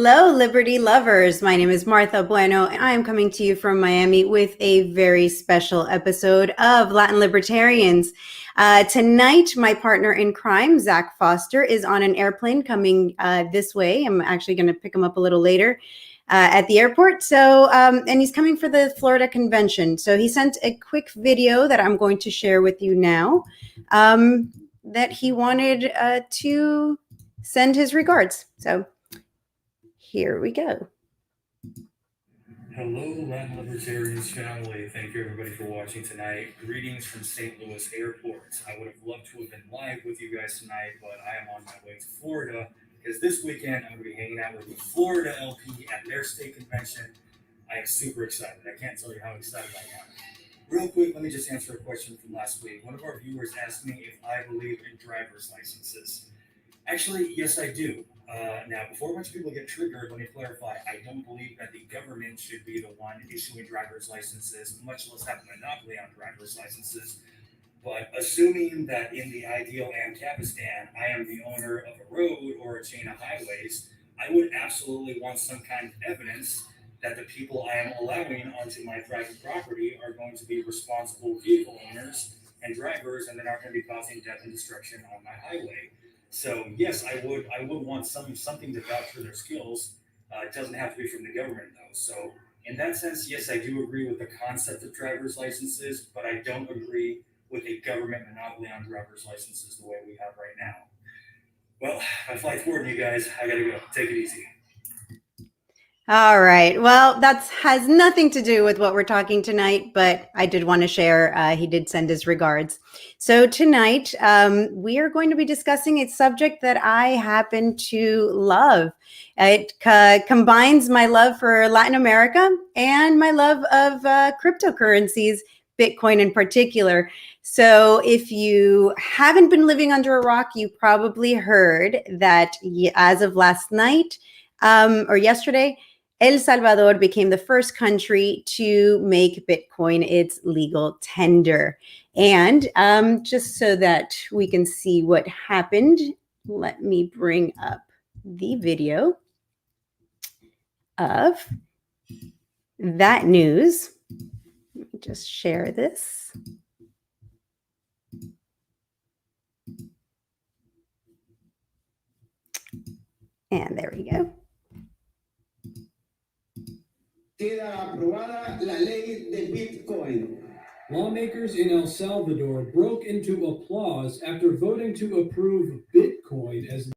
Hello, Liberty lovers. My name is Martha Bueno, and I am coming to you from Miami with a very special episode of Latin Libertarians. Tonight, my partner in crime, Zach Foster, is on an airplane coming this way. I'm actually going to pick him up a little later at the airport. And he's coming for the Florida convention. So he sent a quick video that I'm going to share with you now that he wanted to send his regards. So here we go. Hello, Latin Libertarians family. Thank you, everybody, for watching tonight. Greetings from St. Louis Airport. I would have loved to have been live with you guys tonight, but I am on my way to Florida because this weekend I'm going to be hanging out with the Florida LP at their state convention. I am super excited. I can't tell you how excited I am. Real quick, let me just answer a question from last week. One of our viewers asked me if I believe in driver's licenses. Actually, yes, I do. Now, before a bunch of people get triggered, let me clarify. I don't believe that the government should be the one issuing driver's licenses, much less have a monopoly on driver's licenses. But assuming that in the ideal Amcapistan, I am the owner of a road or a chain of highways, I would absolutely want some kind of evidence that the people I am allowing onto my private property are going to be responsible vehicle owners and drivers, and they're not going to be causing death and destruction on my highway. So yes, I would want something to vouch for their skills. It doesn't have to be from the government though. So in that sense, yes, I do agree with the concept of driver's licenses, but I don't agree with a government monopoly on driver's licenses the way we have right now. Well, my flight's boarding, you guys. I gotta go. Take it easy. All right. Well, that has nothing to do with what we're talking tonight, but I did want to share. He did send his regards. So tonight, we are going to be discussing a subject that I happen to love. It combines my love for Latin America and my love of cryptocurrencies, Bitcoin in particular. So if you haven't been living under a rock, you probably heard that as of last night or yesterday, El Salvador became the first country to make Bitcoin its legal tender. And just so that we can see what happened, let me bring up the video of that news. Let me just share this. And there we go. Queda aprobada la ley de Bitcoin. Lawmakers in El Salvador broke into applause after voting to approve Bitcoin as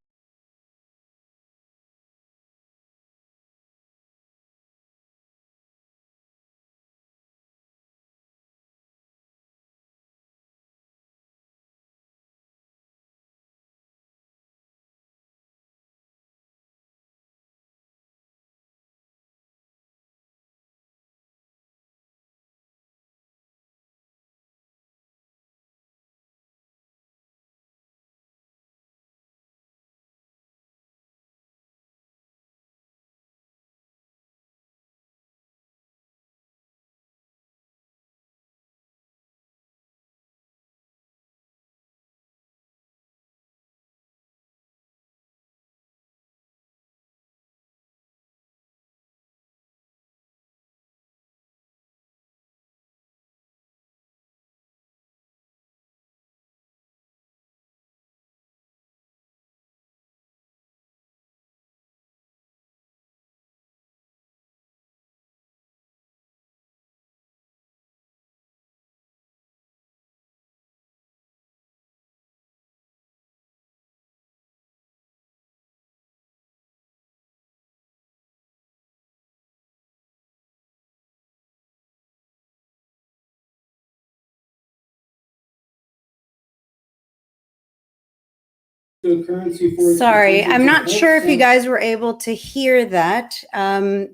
cryptocurrency for Sorry, I'm not sure if you guys were able to hear that.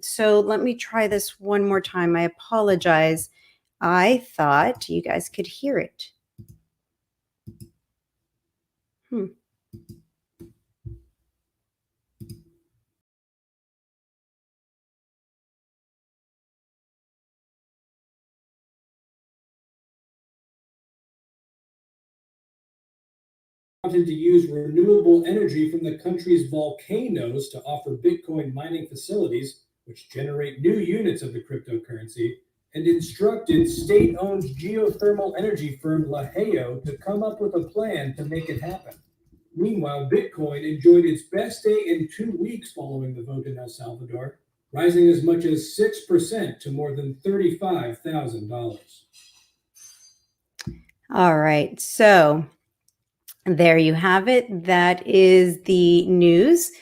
So let me try this one more time. I apologize. I thought you guys could hear it. wanted to use renewable energy from the country's volcanoes to offer Bitcoin mining facilities, which generate new units of the cryptocurrency, and instructed state-owned geothermal energy firm Laheo to come up with a plan to make it happen. Meanwhile, Bitcoin enjoyed its best day in 2 weeks following the vote in El Salvador, rising as much as 6% to more than $35,000. All right. So there you have it. That is the news.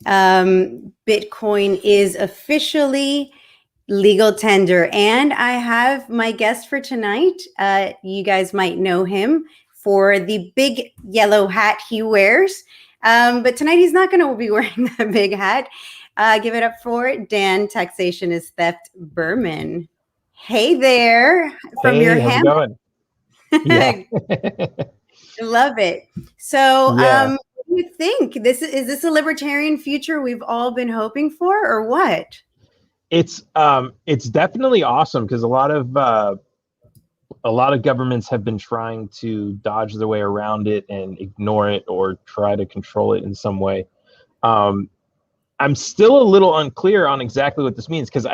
Bitcoin is officially legal tender. And I have my guest for tonight. You guys might know him for the big yellow hat he wears. But tonight he's not going to be wearing that big hat. Give it up for Dan, Taxation is Theft Berman. Hey there from your how's it hammock. going? Yeah. Love it. So, Yeah. what do you think? Is this a libertarian future we've all been hoping for, or what? It's definitely awesome because a lot of governments have been trying to dodge their way around it and ignore it or try to control it in some way. I'm still a little unclear on exactly what this means because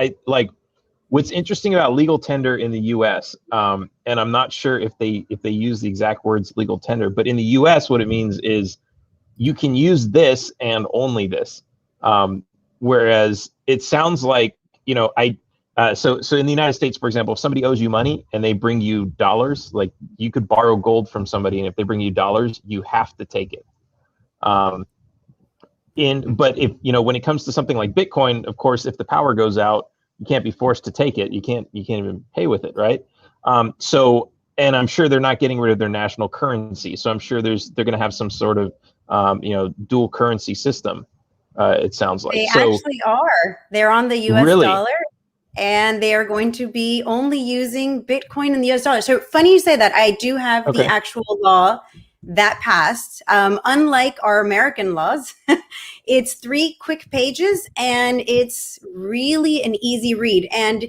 what's interesting about legal tender in the U.S. And I'm not sure if they use the exact words legal tender, but in the U.S. what it means is you can use this and only this. Whereas it sounds like, so in the United States, for example, if somebody owes you money and they bring you dollars, like you could borrow gold from somebody, and if they bring you dollars, you have to take it. But if when it comes to something like Bitcoin, of course, if the power goes out, you can't be forced to take it. You can't even pay with it, right? And I'm sure they're not getting rid of their national currency. So I'm sure they're going to have some sort of dual currency system. It sounds like They actually are. They're on the U.S. Really? dollar, and they are going to be only using Bitcoin in the U.S. dollar. So funny you say that. I do have the actual law that passed. Unlike our American laws, it's 3 quick pages, and it's really an easy read. And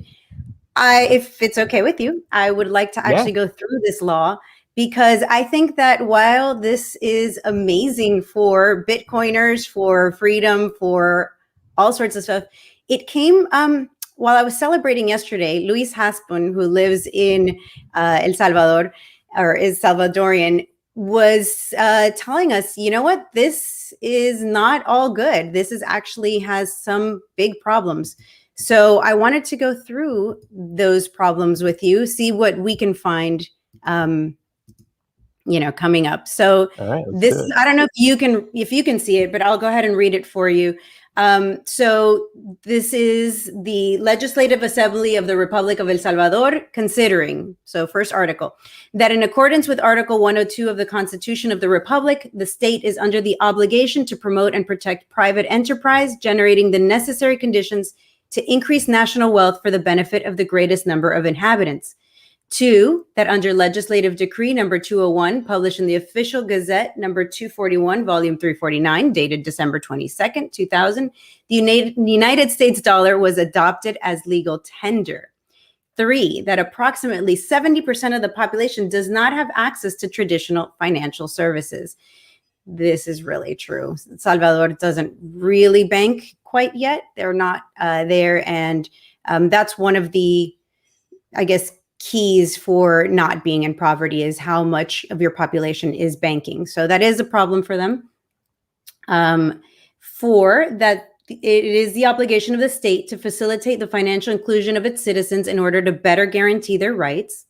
if it's okay with you, I would like to actually go through this law, because I think that while this is amazing for Bitcoiners, for freedom, for all sorts of stuff, it came while I was celebrating yesterday. Luis Haspun, who lives in El Salvador, or is Salvadorian, was telling us, you know what, this is not all good. This is actually has some big problems. So I wanted to go through those problems with you, see what we can find coming up. So this, I don't know if you can see it, but I'll go ahead and read it for you. So this is the Legislative Assembly of the Republic of El Salvador considering, so first article, that in accordance with Article 102 of the Constitution of the Republic, the state is under the obligation to promote and protect private enterprise, generating the necessary conditions to increase national wealth for the benefit of the greatest number of inhabitants. 2, that under Legislative Decree number 201, published in the Official Gazette number 241, volume 349, dated December 22nd, 2000, the United States dollar was adopted as legal tender. 3, that approximately 70% of the population does not have access to traditional financial services. This is really true. Salvador doesn't really bank quite yet. They're not there. And that's one of the, I guess, keys for not being in poverty is how much of your population is banking. So that is a problem for them. 4, that it is the obligation of the state to facilitate the financial inclusion of its citizens in order to better guarantee their rights.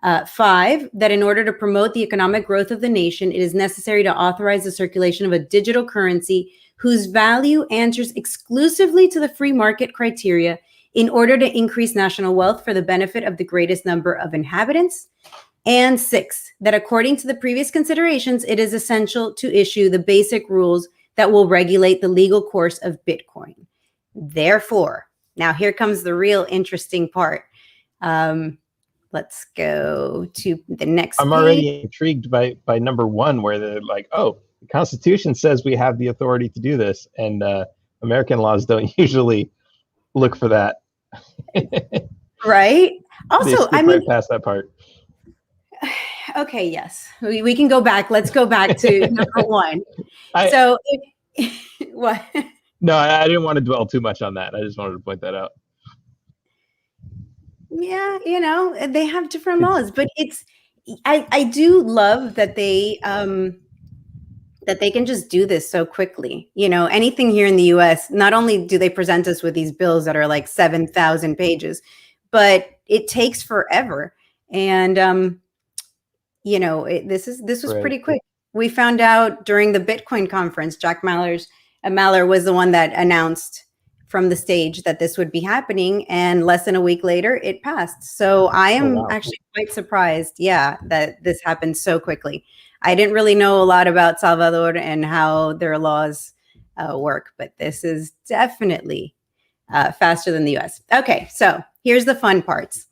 5, that in order to promote the economic growth of the nation, it is necessary to authorize the circulation of a digital currency whose value answers exclusively to the free market criteria in order to increase national wealth for the benefit of the greatest number of inhabitants. And 6, that according to the previous considerations, it is essential to issue the basic rules that will regulate the legal course of Bitcoin. Therefore, now here comes the real interesting part. Let's go to the next page. I'm already intrigued by number 1, where they're like, oh, the Constitution says we have the authority to do this, and American laws don't usually look for that. Right. Also, I mean, right past that part. okay, yes, we can go back. Let's go back to number one. I What? no, I didn't want to dwell too much on that. I just wanted to point that out. Yeah, they have different laws, but I do love that they can just do this so quickly. Anything here in the US, not only do they present us with these bills that are like 7,000 pages, but it takes forever. And this was Right. pretty quick. We found out during the Bitcoin conference, Jack Mallers was the one that announced from the stage that this would be happening, and less than a week later, it passed. So I am wow. actually quite surprised, that this happened so quickly. I didn't really know a lot about Salvador and how their laws work, but this is definitely faster than the US. Okay, so here's the fun parts.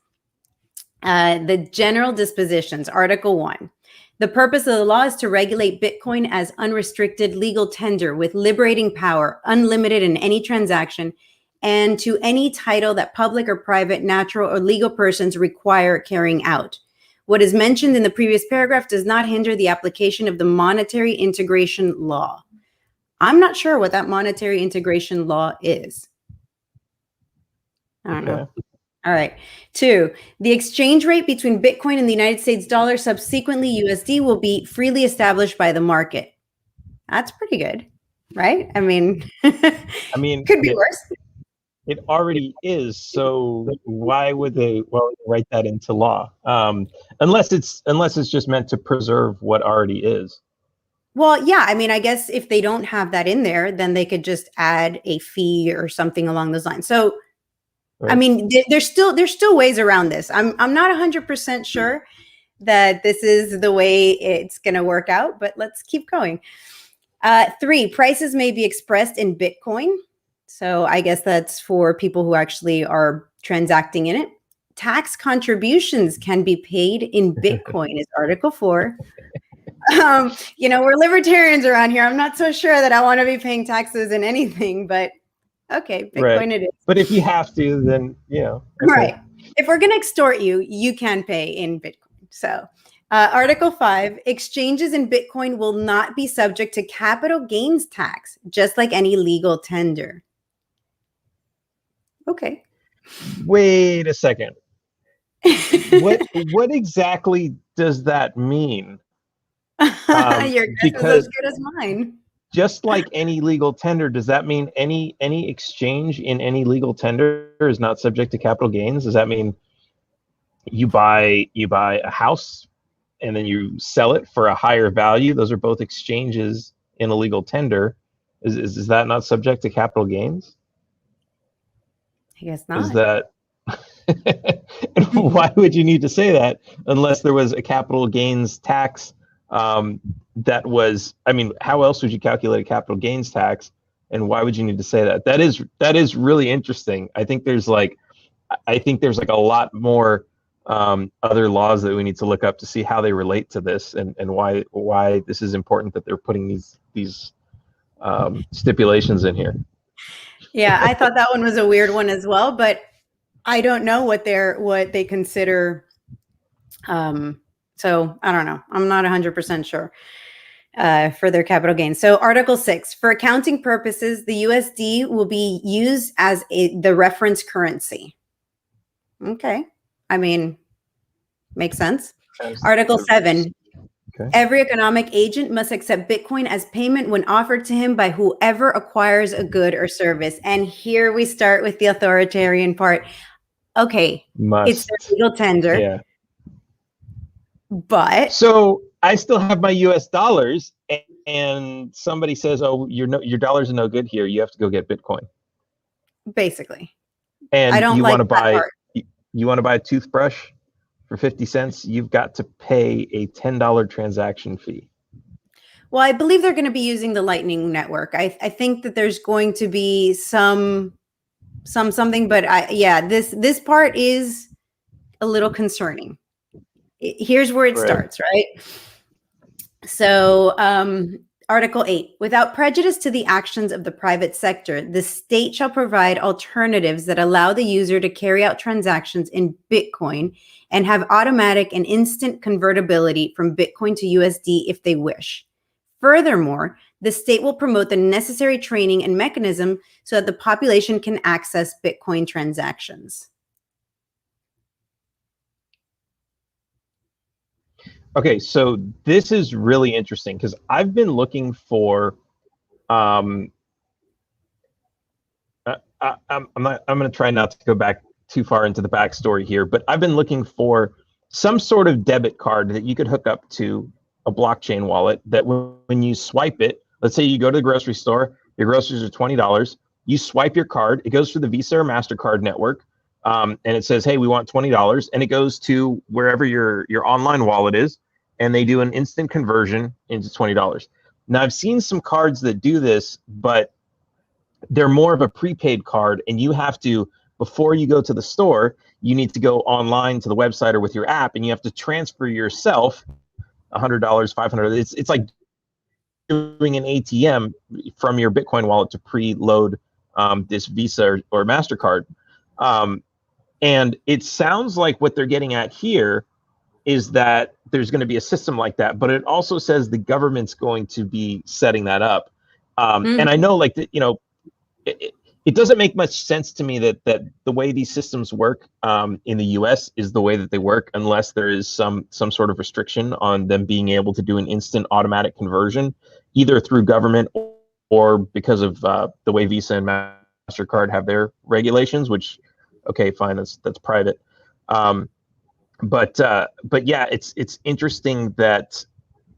The general dispositions, Article 1. The purpose of the law is to regulate Bitcoin as unrestricted legal tender with liberating power, unlimited in any transaction, and to any title that public or private, natural or legal persons require carrying out. What is mentioned in the previous paragraph does not hinder the application of the monetary integration law. I'm not sure what that monetary integration law is. I don't know. All right. 2, the exchange rate between Bitcoin and the United States dollar, subsequently USD, will be freely established by the market. That's pretty good, right? I mean, could be worse. It already is. So why would they write that into law? Unless it's just meant to preserve what already is. Well, yeah. I mean, I guess if they don't have that in there, then they could just add a fee or something along those lines. So, right. I mean, there's still ways around this. I'm not 100% sure that this is the way it's going to work out, but let's keep going. 3, prices may be expressed in Bitcoin. So I guess that's for people who actually are transacting in it. Tax contributions can be paid in Bitcoin is Article 4. We're libertarians around here. I'm not so sure that I want to be paying taxes in anything, but okay, Bitcoin right. It is. But if you have to, then, Okay. Right. If we're going to extort you, you can pay in Bitcoin. So Article 5, exchanges in Bitcoin will not be subject to capital gains tax, just like any legal tender. Okay. Wait a second. What exactly does that mean? Your guess is as good as mine. Just like any legal tender, does that mean any exchange in any legal tender is not subject to capital gains? Does that mean you buy a house and then you sell it for a higher value? Those are both exchanges in a legal tender. Is that not subject to capital gains? I guess not. Is that why would you need to say that unless there was a capital gains tax that was, I mean, how else would you calculate a capital gains tax, and why would you need to say that? That is really interesting. I think there's like a lot more other laws that we need to look up to see how they relate to this, and why this is important that they're putting these stipulations in here. Yeah, I thought that one was a weird one as well, but I don't know what they consider. So I don't know. I'm not 100% sure for their capital gains. So Article 6, for accounting purposes, the USD will be used as the reference currency. Okay. I mean, makes sense. Article 7, okay. Every economic agent must accept Bitcoin as payment when offered to him by whoever acquires a good or service. And here we start with the authoritarian part. Okay, it's their legal tender. Yeah. But so I still have my US dollars, and somebody says, "Oh, your dollars are no good here. You have to go get Bitcoin." Basically. And I don't you like want to buy part. You want to buy a toothbrush for 50 cents, you've got to pay a $10 transaction fee. Well, I believe they're going to be using the Lightning Network. I think that there's going to be something, but this part is a little concerning. Here's where it starts, right? So Article 8, without prejudice to the actions of the private sector, the state shall provide alternatives that allow the user to carry out transactions in Bitcoin and have automatic and instant convertibility from Bitcoin to USD if they wish. Furthermore, the state will promote the necessary training and mechanism so that the population can access Bitcoin transactions. Okay, so this is really interesting because I've been looking for I'm going to try not to go back too far into the backstory here, but I've been looking for some sort of debit card that you could hook up to a blockchain wallet that when you swipe it, let's say you go to the grocery store, your groceries are $20, you swipe your card, it goes through the Visa or MasterCard network, and it says, hey, we want $20, and it goes to wherever your online wallet is, and they do an instant conversion into $20. Now, I've seen some cards that do this, but they're more of a prepaid card, and you have to, before you go to the store, you need to go online to the website or with your app, and you have to transfer yourself $100, $500. It's like doing an ATM from your Bitcoin wallet to preload this Visa or MasterCard. And it sounds like what they're getting at here is that there's going to be a system like that, but it also says the government's going to be setting that up. And I know, like, it doesn't make much sense to me that the way these systems work in the US is the way that they work, unless there is some sort of restriction on them being able to do an instant automatic conversion, either through government or because of the way Visa and MasterCard have their regulations, which, okay, fine, that's private. But yeah, it's interesting that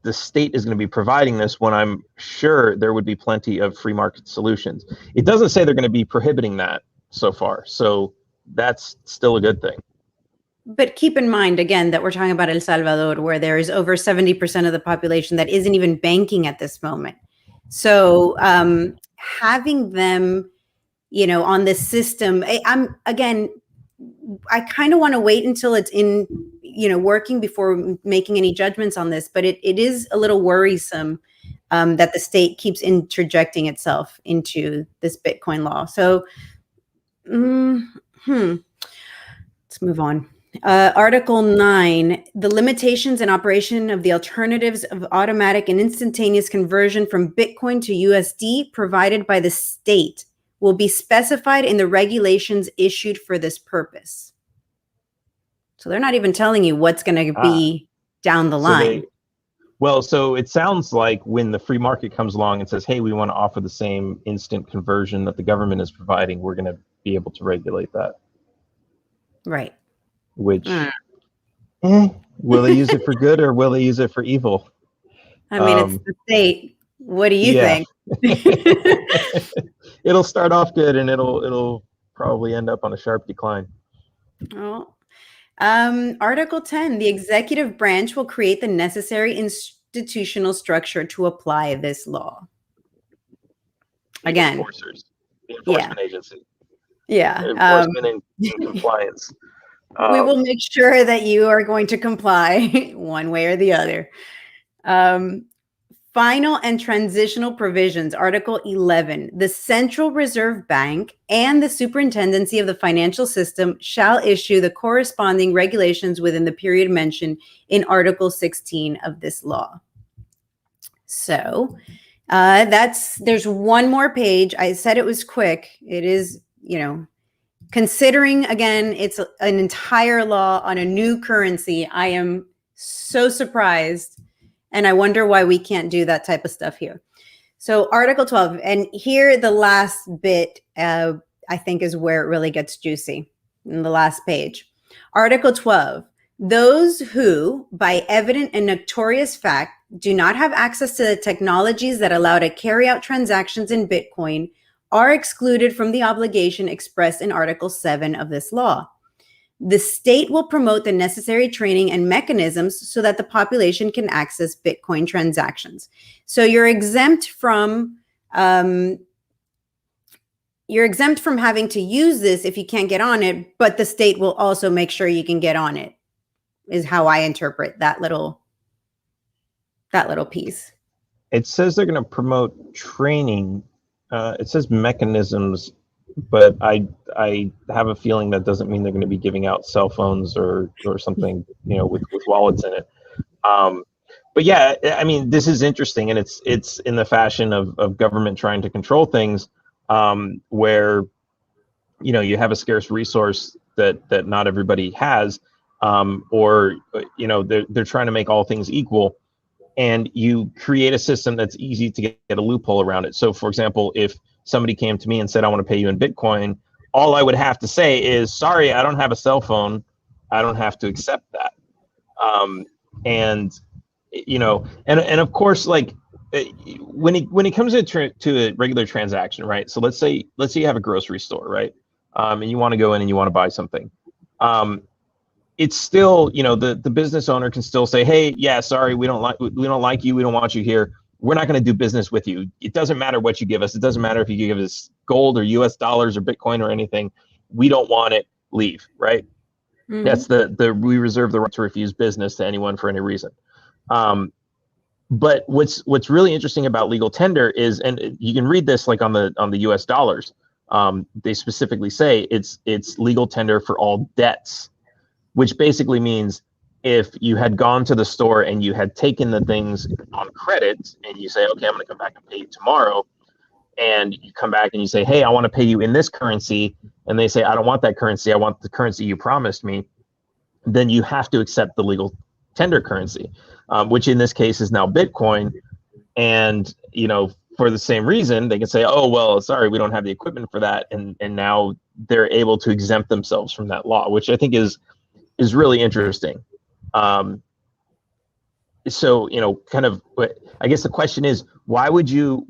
the state is going to be providing this when I'm sure there would be plenty of free market solutions. It doesn't say they're going to be prohibiting that so far, so that's still a good thing. But keep in mind, again, that we're talking about El Salvador, where there is over 70% of the population that isn't even banking at this moment. So having them, on this system, I kind of want to wait until it's in, working before making any judgments on this. But it is a little worrisome that the state keeps interjecting itself into this Bitcoin law. So let's move on. Article 9, the limitations and operation of the alternatives of automatic and instantaneous conversion from Bitcoin to USD provided by the state will be specified in the regulations issued for this purpose. So they're not even telling you what's going to be down the line. So it sounds like when the free market comes along and says, hey, we want to offer the same instant conversion that the government is providing, we're going to be able to regulate that. Right. Which, will they use it for good or will they use it for evil? I mean, it's the state. What do you think? It'll start off good and it'll probably end up on a sharp decline. Oh. Article 10, the executive branch will create the necessary institutional structure to apply this law. Again, the enforcement agency. Yeah. Enforcement and compliance. We will make sure that you are going to comply one way or the other. Final and transitional provisions, Article 11, the Central Reserve Bank and the Superintendency of the Financial System shall issue the corresponding regulations within the period mentioned in Article 16 of this law. So there's one more page. I said it was quick. It is, considering, again, it's an entire law on a new currency. I am so surprised. And I wonder why we can't do that type of stuff here. So Article 12, and here the last bit, I think is where it really gets juicy in the last page. Article 12, those who, by evident and notorious fact, do not have access to the technologies that allow to carry out transactions in Bitcoin are excluded from the obligation expressed in Article 7 of this law. The state will promote the necessary training and mechanisms so that the population can access Bitcoin transactions. So you're exempt from having to use this if you can't get on it, but the state will also make sure you can get on it, is how I interpret that little piece. it says they're going to promote training. It says mechanisms, but I have a feeling that doesn't mean they're going to be giving out cell phones or something, with wallets in it. But yeah, I mean, this is interesting, and it's in the fashion of government trying to control things, where you have a scarce resource that not everybody has, or they're trying to make all things equal, and you create a system that's easy to get a loophole around it. So, for example, if somebody came to me and said, I want to pay you in Bitcoin, all I would have to say is, sorry, I don't have a cell phone. I don't have to accept that. And of course, like, when it comes to a regular transaction, right? So let's say you have a grocery store, right? And you want to go in and you want to buy something. It's still, the business owner can still say, hey, yeah, sorry, we don't like you. We don't want you here. We're not going to do business with you. It doesn't matter what you give us. It doesn't matter if you give us gold or US dollars or Bitcoin or anything. We don't want it. Leave, right? Mm-hmm. That's we reserve the right to refuse business to anyone for any reason. But what's really interesting about legal tender is, and you can read this like on the US dollars, they specifically say it's legal tender for all debts, which basically means if you had gone to the store and you had taken the things on credit and you say, okay, I'm going to come back and pay you tomorrow, and you come back and you say, hey, I want to pay you in this currency, and they say, I don't want that currency, I want the currency you promised me, then you have to accept the legal tender currency, which in this case is now Bitcoin. And for the same reason, they can say, oh, well, sorry, we don't have the equipment for that, and now they're able to exempt themselves from that law, which I think is really interesting. So kind of, I guess the question is, why would you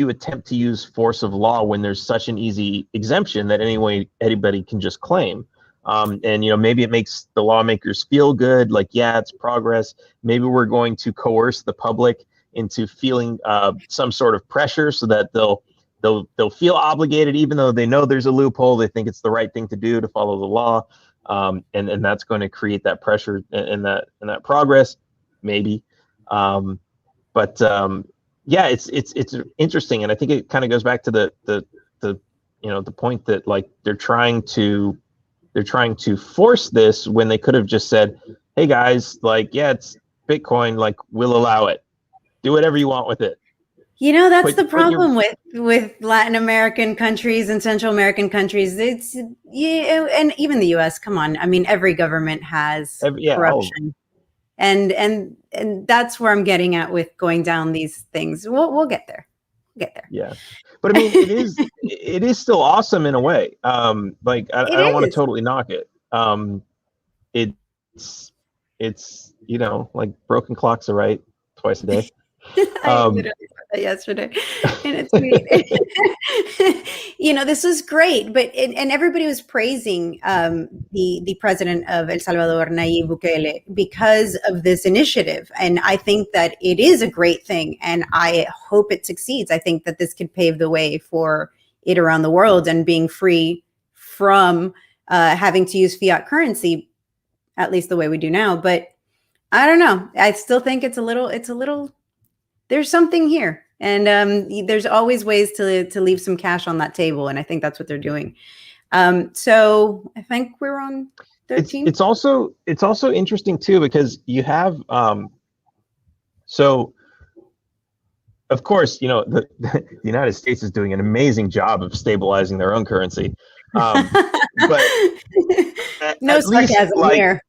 attempt to use force of law when there's such an easy exemption that anybody can just claim? And maybe it makes the lawmakers feel good, like, yeah, it's progress. Maybe we're going to coerce the public into feeling some sort of pressure so that they'll feel obligated, even though they know there's a loophole. They think it's the right thing to do to follow the law. And that's going to create that pressure and that progress, maybe. But yeah, it's interesting, and I think it kind of goes back to the point that, like, they're trying to force this when they could have just said, hey guys, like, yeah, it's Bitcoin, like, we'll allow it, do whatever you want with it. That's the problem with Latin American countries and Central American countries. It's and even the U.S. Come on, I mean, every government has corruption, and that's where I'm getting at with going down these things. We'll get there. Yeah, but I mean, it is still awesome in a way. Like, I don't want to totally knock it. It's like broken clocks are right twice a day. I literally said that yesterday in a tweet. This was great, but and everybody was praising the president of El Salvador, Nayib Bukele, because of this initiative, and I think that it is a great thing, and I hope it succeeds. I think that this could pave the way for it around the world and being free from having to use fiat currency, at least the way we do now. But I don't know. I still think it's a little. There's something here, and there's always ways to leave some cash on that table, and I think that's what they're doing. So I think we're on 13. It's also interesting too, because you have so of course the United States is doing an amazing job of stabilizing their own currency, but no sarcasm here.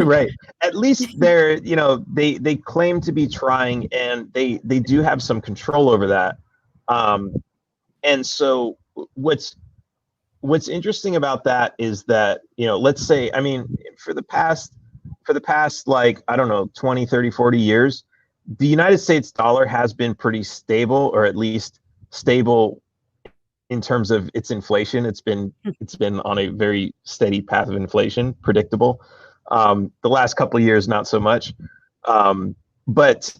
Right. At least they're, they claim to be trying, and they do have some control over that. And so what's interesting about that is that, let's say, I mean, for the past, like, I don't know, 20, 30, 40 years, the United States dollar has been pretty stable, or at least stable in terms of its inflation. It's been on a very steady path of inflation, predictable. The last couple of years, not so much. But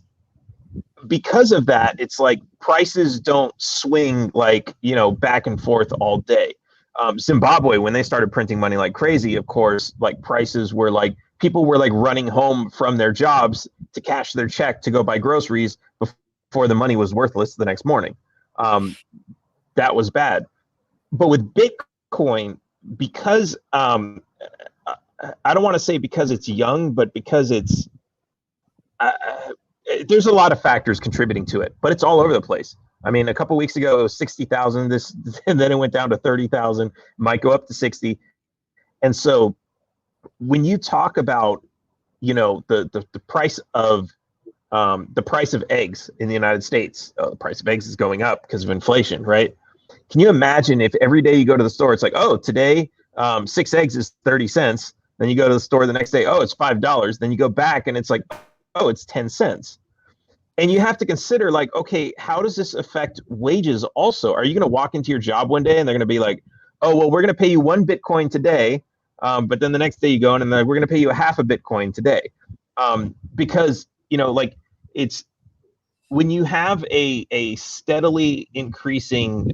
because of that, it's like prices don't swing like, back and forth all day. Zimbabwe, when they started printing money like crazy, of course, like, prices were like, people were like running home from their jobs to cash their check to go buy groceries before the money was worthless the next morning. That was bad. But with Bitcoin, because I don't want to say because it's young, but because it's there's a lot of factors contributing to it, but it's all over the place. I mean, a couple weeks ago it was 60,000. This, and then it went down to 30,000. Might go up to 60. And so, when you talk about, the price of eggs in the United States, the price of eggs is going up because of inflation, right? Can you imagine if every day you go to the store, it's like, oh, today 6 eggs is 30 cents. Then you go to the store the next day, oh, it's $5. Then you go back and it's like, oh, it's 10 cents. And you have to consider, like, okay, how does this affect wages also? Are you going to walk into your job one day and they're going to be like, oh, well, we're going to pay you 1 Bitcoin today. But then the next day you go in and we're going to pay you a half a Bitcoin today. Because, it's when you have a steadily increasing,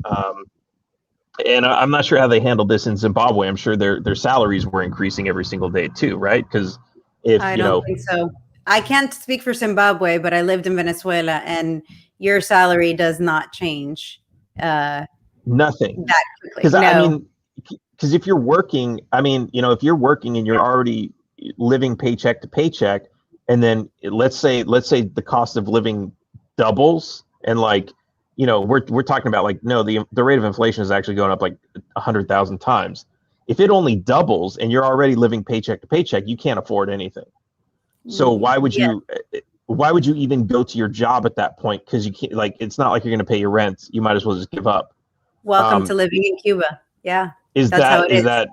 and I'm not sure how they handled this in Zimbabwe. I'm sure their salaries were increasing every single day too, right? Because if I don't think so. I can't speak for Zimbabwe, but I lived in Venezuela, and your salary does not change. Nothing. That quickly. Because No. I mean, because if you're working, if you're working and you're already living paycheck to paycheck, and then let's say the cost of living doubles, and we're talking about the rate of inflation is actually going up like 100,000 times. If it only doubles and you're already living paycheck to paycheck, you can't afford anything. So why would you even go to your job at that point? Because you can't, it's not like you're going to pay your rent. You might as well just give up. Welcome to living in Cuba. Yeah. Is that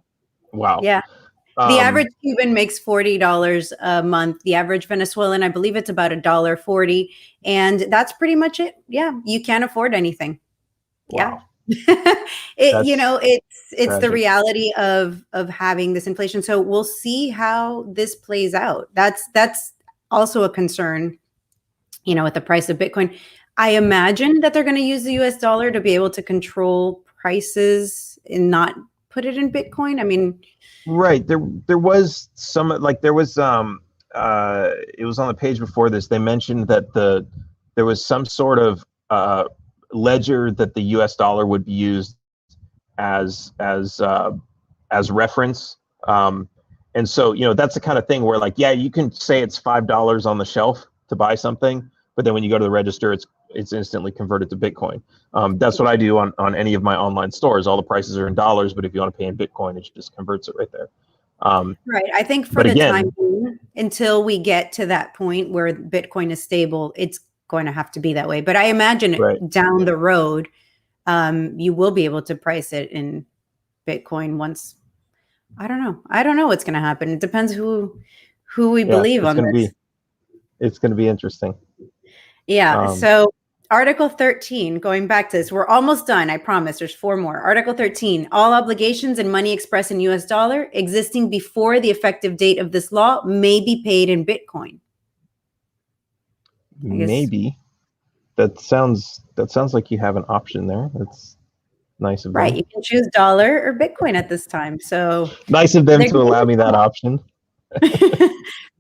wow? Yeah. The average Cuban makes $40 a month. The average Venezuelan, I believe it's about $1.40. And that's pretty much it. Yeah. You can't afford anything. Wow. Yeah. It's tragic. the reality of having this inflation. So we'll see how this plays out. That's also a concern, with the price of Bitcoin. I imagine that they're going to use the US dollar to be able to control prices and not put it in Bitcoin. I mean, right. There was some, it was on the page before this. They mentioned that there was some sort of ledger that the US dollar would be used as reference. And so, that's the kind of thing where you can say it's $5 on the shelf to buy something, but then when you go to the register, it's instantly converted to Bitcoin. That's what I do on any of my online stores. All the prices are in dollars, but if you want to pay in Bitcoin, it just converts it right there. Right. I think for the time being, until we get to that point where Bitcoin is stable, it's going to have to be that way. But I imagine down the road, you will be able to price it in Bitcoin once. I don't know what's going to happen. It depends who we believe on this. It's going to be interesting. Yeah. So Article 13, going back to this, we're almost done. I promise. There's 4 more. Article 13, all obligations and money expressed in US dollar existing before the effective date of this law may be paid in Bitcoin. Maybe. That sounds like you have an option there. That's nice of them. Right. You can choose dollar or Bitcoin at this time. So nice of them to allow me that option.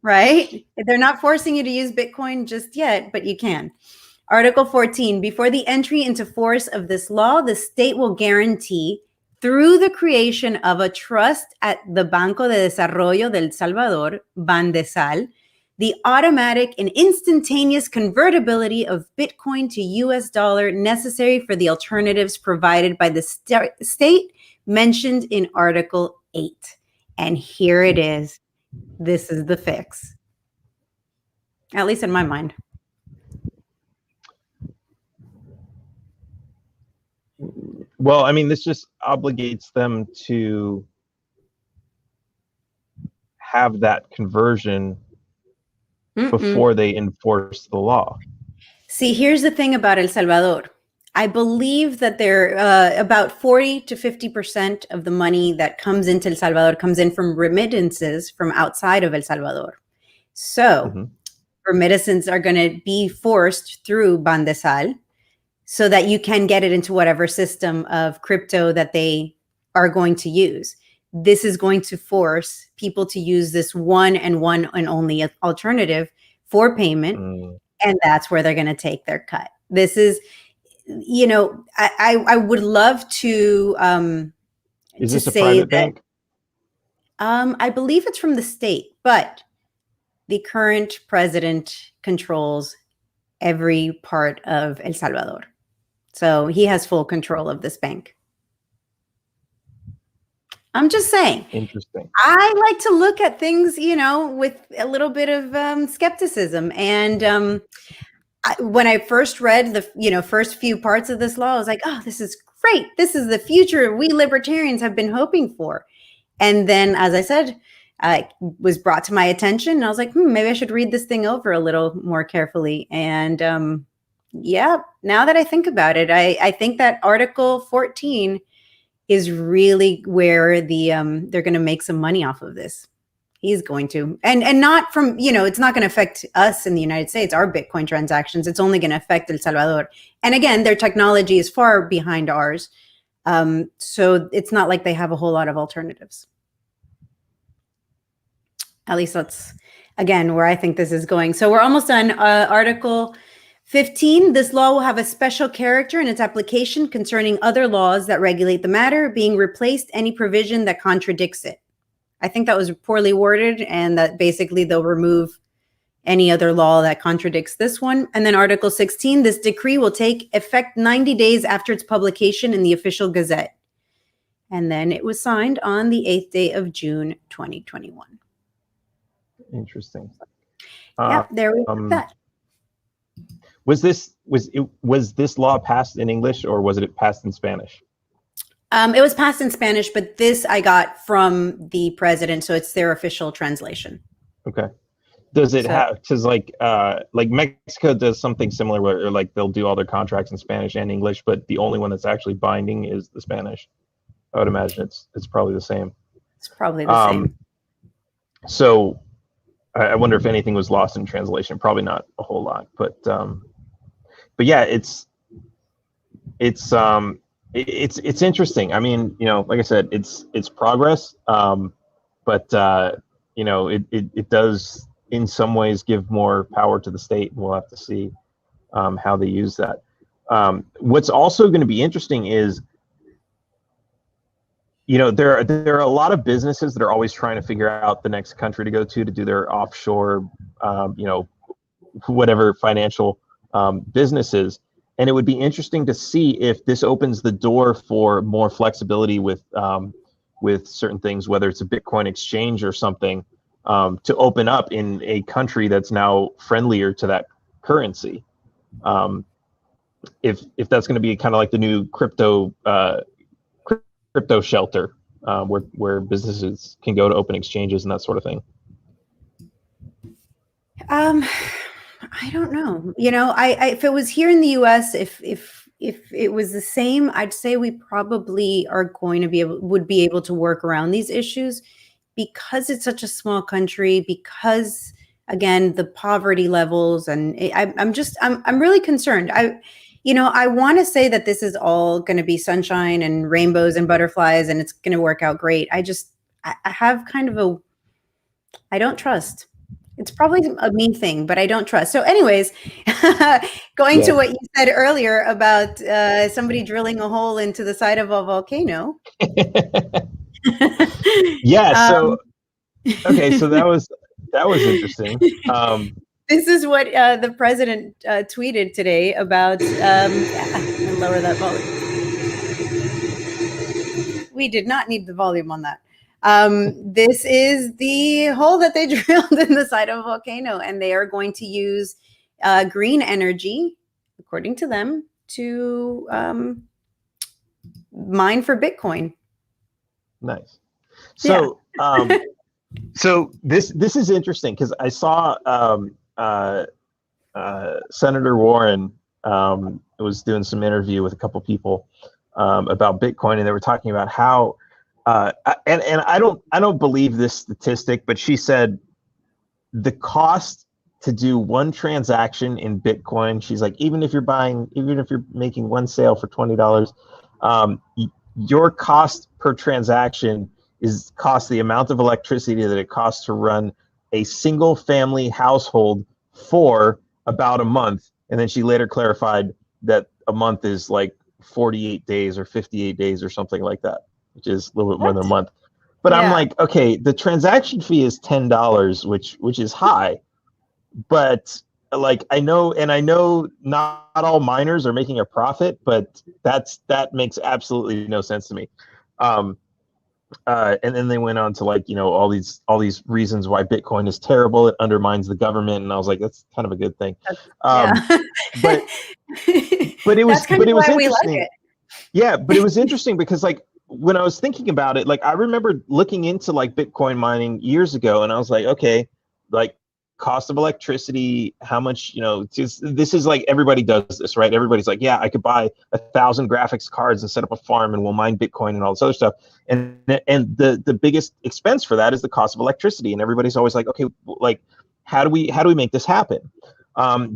Right? They're not forcing you to use Bitcoin just yet, but you can. Article 14, before the entry into force of this law, the state will guarantee through the creation of a trust at the Banco de Desarrollo del Salvador, Bandesal, the automatic and instantaneous convertibility of Bitcoin to US dollar necessary for the alternatives provided by the state mentioned in Article 8. And here it is. This is the fix. At least in my mind. Well, I mean, this just obligates them to have that conversion before they enforce the law. See, here's the thing about El Salvador. I believe that there about 40 to 50% of the money that comes into El Salvador comes in from remittances from outside of El Salvador. So remittances are going to be forced through Bandesal so that you can get it into whatever system of crypto that they are going to use. This is going to force people to use this one and only alternative for payment. And that's where they're going to take their cut. This is, I would love to Is to this a say private that bank? I believe it's from the state, but the current president controls every part of El Salvador. So he has full control of this bank. I'm just saying. Interesting. I like to look at things, with a little bit of skepticism. And when I first read the, first few parts of this law, I was like, oh, this is great. This is the future we libertarians have been hoping for. And then, as I said, it was brought to my attention, and I was like, maybe I should read this thing over a little more carefully. And yeah, now that I think about it, I think that Article 14 is really where they're going to make some money off of this. He's going to, and not from, it's not going to affect us in the United States, our Bitcoin transactions. It's only going to affect El Salvador. And again, their technology is far behind ours. So it's not like they have a whole lot of alternatives. At least that's, again, where I think this is going. So we're almost done. Article 15, this law will have a special character in its application concerning other laws that regulate the matter, being replaced any provision that contradicts it. I think that was poorly worded, and that basically they'll remove any other law that contradicts this one. And then Article 16, this decree will take effect 90 days after its publication in the official Gazette. And then it was signed on the 8th day of June, 2021. Interesting. Yeah, there we have that. Was this law passed in English, or was it passed in Spanish? It was passed in Spanish, but this I got from the president, so it's their official translation. Okay. Does it have, because like Mexico does something similar where like they'll do all their contracts in Spanish and English, but the only one that's actually binding is the Spanish. I would imagine it's probably the same. It's probably the same. So I wonder if anything was lost in translation. Probably not a whole lot, but yeah, it's interesting. I mean, like I said, it's progress, but it does in some ways give more power to the state, and we'll have to see how they use that. What's also going to be interesting is, there are a lot of businesses that are always trying to figure out the next country to go to do their offshore, whatever financial businesses. And it would be interesting to see if this opens the door for more flexibility with certain things, whether it's a Bitcoin exchange or something, to open up in a country that's now friendlier to that currency. If that's going to be kind of like the new crypto shelter, where businesses can go to open exchanges and that sort of thing. I don't know. If it was here in the U.S., if it was the same, I'd say we probably are going to would be able to work around these issues, because it's such a small country, because again, the poverty levels, and I'm really concerned. I want to say that this is all going to be sunshine and rainbows and butterflies, and it's going to work out great. I have kind of I don't trust. It's probably a me thing, but I don't trust. So anyways, going to what you said earlier about somebody drilling a hole into the side of a volcano. Yeah. So, okay. So that was interesting. This is what the president tweeted today about, lower that volume. We did not need the volume on that. This is the hole that they drilled in the side of a volcano, and they are going to use green energy, according to them, to mine for Bitcoin. Nice. So, so this is interesting, because I saw Senator Warren was doing some interview with a couple people about Bitcoin, and they were talking about how. And I don't believe this statistic, but she said the cost to do one transaction in Bitcoin, she's like, even if you're making one sale for $20, your cost per transaction costs the amount of electricity that it costs to run a single family household for about a month. And then she later clarified that a month is like 48 days or 58 days or something like that, which is a little bit more than a month. But I'm Yeah. like, okay, the transaction fee is $10, which is high, but like I know not all miners are making a profit, but that makes absolutely no sense to me. And then they went on to like, all these reasons why Bitcoin is terrible. It undermines the government, and I was like, that's kind of a good thing. Yeah. But it was That's kind of why we like interesting. it. Yeah, but it was interesting because like when I was thinking about it, like I remember looking into like Bitcoin mining years ago, and I was like, okay, like cost of electricity, how much, this is like everybody does this, right? Everybody's like, yeah, I could buy 1,000 graphics cards and set up a farm and we'll mine Bitcoin and all this other stuff. And the biggest expense for that is the cost of electricity. And everybody's always like, okay, like how do we make this happen?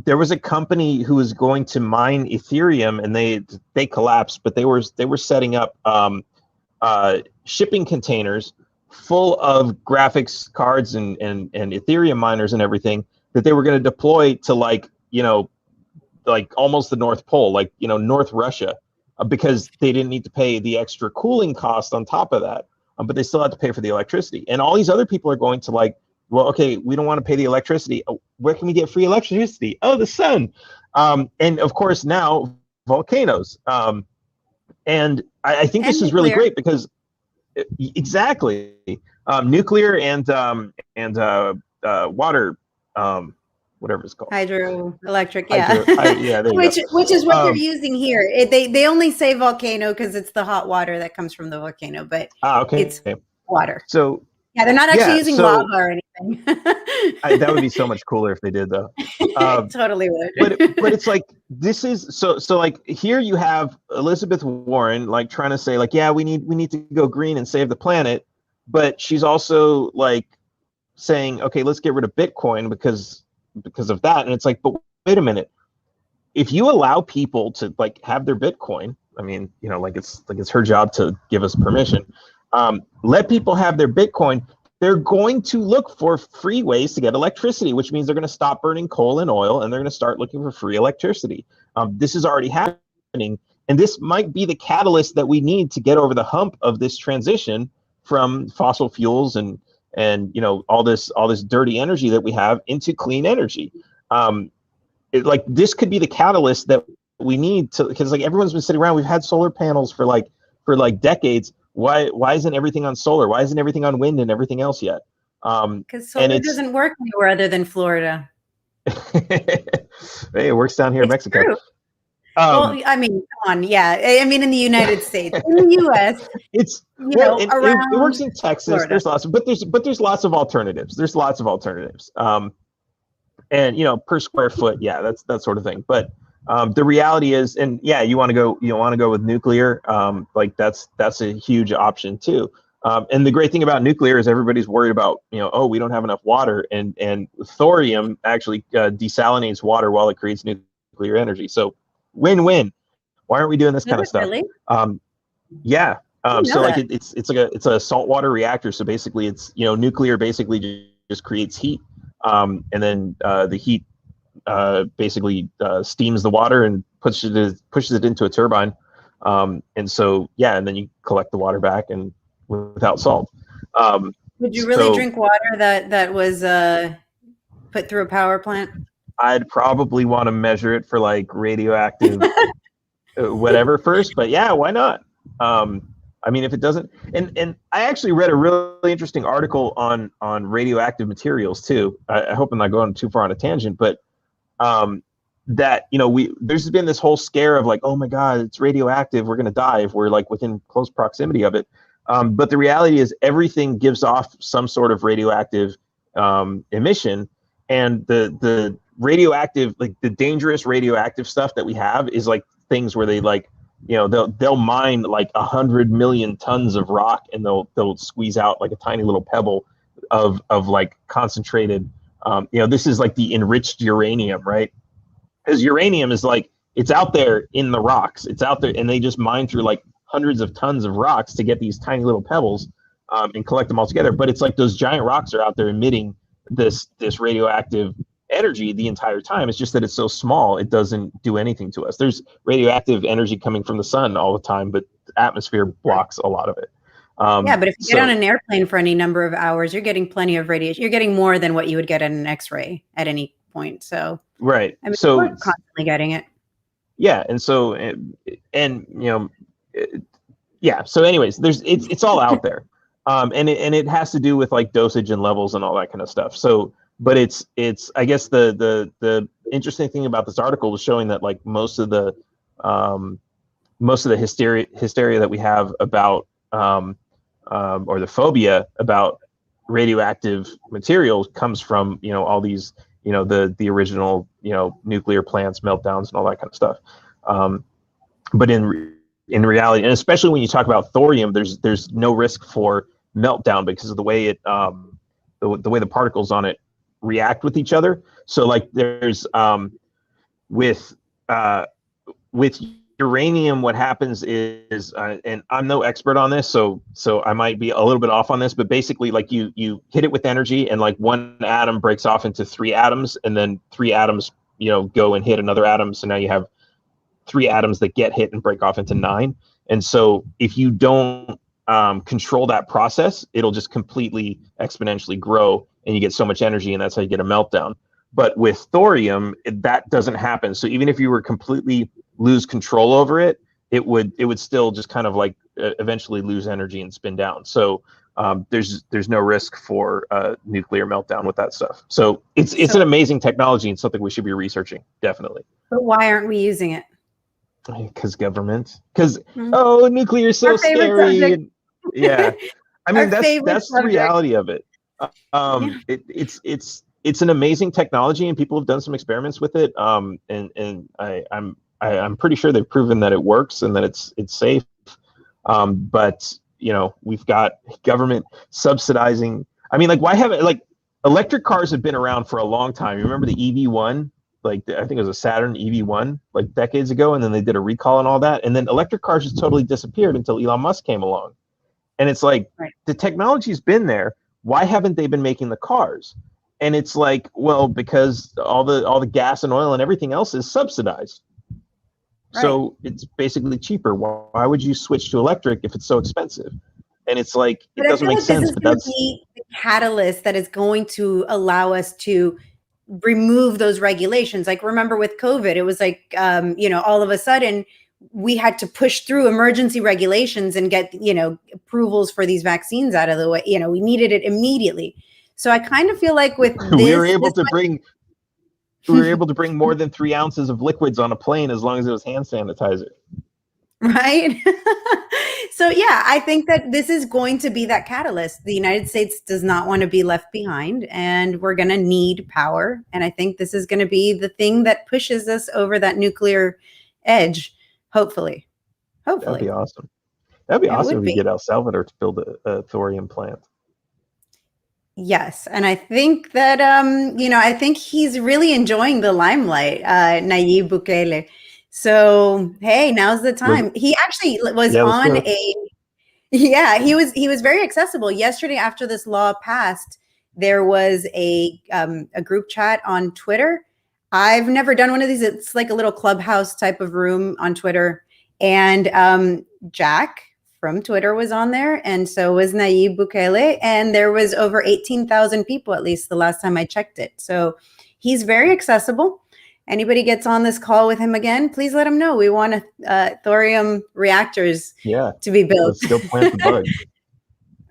There was a company who was going to mine Ethereum, and they collapsed, but they were setting up shipping containers full of graphics cards and Ethereum miners and everything that they were going to deploy to like almost the North Pole, like North Russia, because they didn't need to pay the extra cooling cost on top of that, but they still had to pay for the electricity. And all these other people are going to like, well, okay, we don't want to pay the electricity. Oh, where can we get free electricity? Oh, the sun. And of course now volcanoes. And I think this is really great because exactly nuclear and water, whatever it's called, hydroelectric. Yeah. Yeah, there you which is what they're using here. They only say volcano because it's the hot water that comes from the volcano, but okay, it's water. So yeah, they're not actually using lava or anything. That would be so much cooler if they did, though. Totally would. but it's like, this is so like here you have Elizabeth Warren like trying to say like, yeah, we need to go green and save the planet, but she's also like saying, okay, let's get rid of Bitcoin because of that. And it's like, but wait a minute, if you allow people to like have their Bitcoin, I mean, like it's her job to give us permission. Let people have their Bitcoin. They're going to look for free ways to get electricity, which means they're going to stop burning coal and oil, and they're going to start looking for free electricity. This is already happening, and this might be the catalyst that we need to get over the hump of this transition from fossil fuels and all this dirty energy that we have into clean energy. Like this could be the catalyst that we need to, because like everyone's been sitting around. We've had solar panels for decades. Why isn't everything on solar? Why isn't everything on wind and everything else yet? Because solar doesn't work anywhere other than Florida. Hey, it works down here in Mexico. True. Well, I mean, come on, yeah. I mean, in the United States, in the U.S., it's around it works in Texas. Florida. There's lots of alternatives. There's lots of alternatives. And per square foot, yeah, that's that sort of thing. But the reality is, and yeah, you want to go with nuclear. Like that's a huge option too. And the great thing about nuclear is everybody's worried about, we don't have enough water, and thorium actually desalinates water while it creates nuclear energy. So win-win. Why aren't we doing this kind of stuff? Really? Yeah. So like it's a saltwater reactor. So basically it's, nuclear basically just creates heat. And then the heat basically steams the water and pushes it into a turbine. And so, yeah, and then you collect the water back and without salt. Would you really drink water that was put through a power plant? I'd probably want to measure it for like radioactive whatever first, but yeah, why not? I mean, if it doesn't, and I actually read a really interesting article on radioactive materials too. I hope I'm not going too far on a tangent, but that there's been this whole scare of like, oh my God, it's radioactive, we're gonna die if we're like within close proximity of it. But the reality is everything gives off some sort of radioactive emission, and the radioactive, like the dangerous radioactive stuff that we have is like things where they like, they'll mine like 100 million tons of rock, and they'll squeeze out like a tiny little pebble of like concentrated. This is like the enriched uranium, right? Because uranium is like, it's out there in the rocks. It's out there, and they just mine through like hundreds of tons of rocks to get these tiny little pebbles and collect them all together. But it's like those giant rocks are out there emitting this radioactive energy the entire time. It's just that it's so small, it doesn't do anything to us. There's radioactive energy coming from the sun all the time, but the atmosphere blocks a lot of it. Yeah, but if you get on an airplane for any number of hours, you're getting plenty of radiation. You're getting more than what you would get at an X-ray at any point. So, right. I mean, So we're constantly getting it. Yeah, and so and yeah. So, anyways, it's all out there, and it has to do with like dosage and levels and all that kind of stuff. So, but it's I guess the interesting thing about this article was showing that like most of the hysteria that we have about or the phobia about radioactive materials comes from all these the original nuclear plants meltdowns and all that kind of stuff. But in reality, and especially when you talk about thorium, there's no risk for meltdown because of the way it the way the particles on it react with each other. So like there's with uranium, what happens is and I'm no expert on this, so I might be a little bit off on this, but basically like you hit it with energy and like one atom breaks off into 3 atoms, and then 3 atoms go and hit another atom, so now you have 3 atoms that get hit and break off into 9. And so if you don't control that process, it'll just completely exponentially grow and you get so much energy, and that's how you get a meltdown. But with thorium, that doesn't happen. So even if you were completely lose control over it, it would still just kind of like eventually lose energy and spin down. So there's no risk for nuclear meltdown with that stuff. So it's an amazing technology and something we should be researching, definitely. But why aren't we using it? Because government. Because nuclear is so scary. Yeah, I mean that's the reality of it. It's an amazing technology, and people have done some experiments with it. And I'm pretty sure they've proven that it works and that it's safe. But we've got government subsidizing. I mean, like, why haven't like electric cars have been around for a long time? You remember the EV1? Like, I think it was a Saturn EV1 like decades ago, and then they did a recall and all that, and then electric cars just totally disappeared until Elon Musk came along. And it's like, the technology's been there. Why haven't they been making the cars? And it's like, well, because all the gas and oil and everything else is subsidized. Right. So it's basically cheaper. Why would you switch to electric if it's so expensive? And it's like, it doesn't make sense. But that's the catalyst that is going to allow us to remove those regulations. Like, remember with COVID, it was like, all of a sudden we had to push through emergency regulations and get, approvals for these vaccines out of the way. We needed it immediately. So I kind of feel like with this, we were able to bring more than 3 ounces of liquids on a plane as long as it was hand sanitizer. Right. So yeah, I think that this is going to be that catalyst. The United States does not want to be left behind, and we're going to need power. And I think this is going to be the thing that pushes us over that nuclear edge. Hopefully. That'd be awesome. That'd be awesome if we get El Salvador to build a thorium plant. Yes. And I think that, I think he's really enjoying the limelight, Nayib Bukele. So, hey, now's the time. He actually was on he was very accessible. Yesterday, after this law passed, there was a group chat on Twitter. I've never done one of these. It's like a little clubhouse type of room on Twitter. And Jack from Twitter was on there, and so was Nayib Bukele, and there was over 18,000 people, at least the last time I checked it. So he's very accessible. Anybody gets on this call with him again, please let him know. We want thorium reactors to be built. Let's go plant the bug.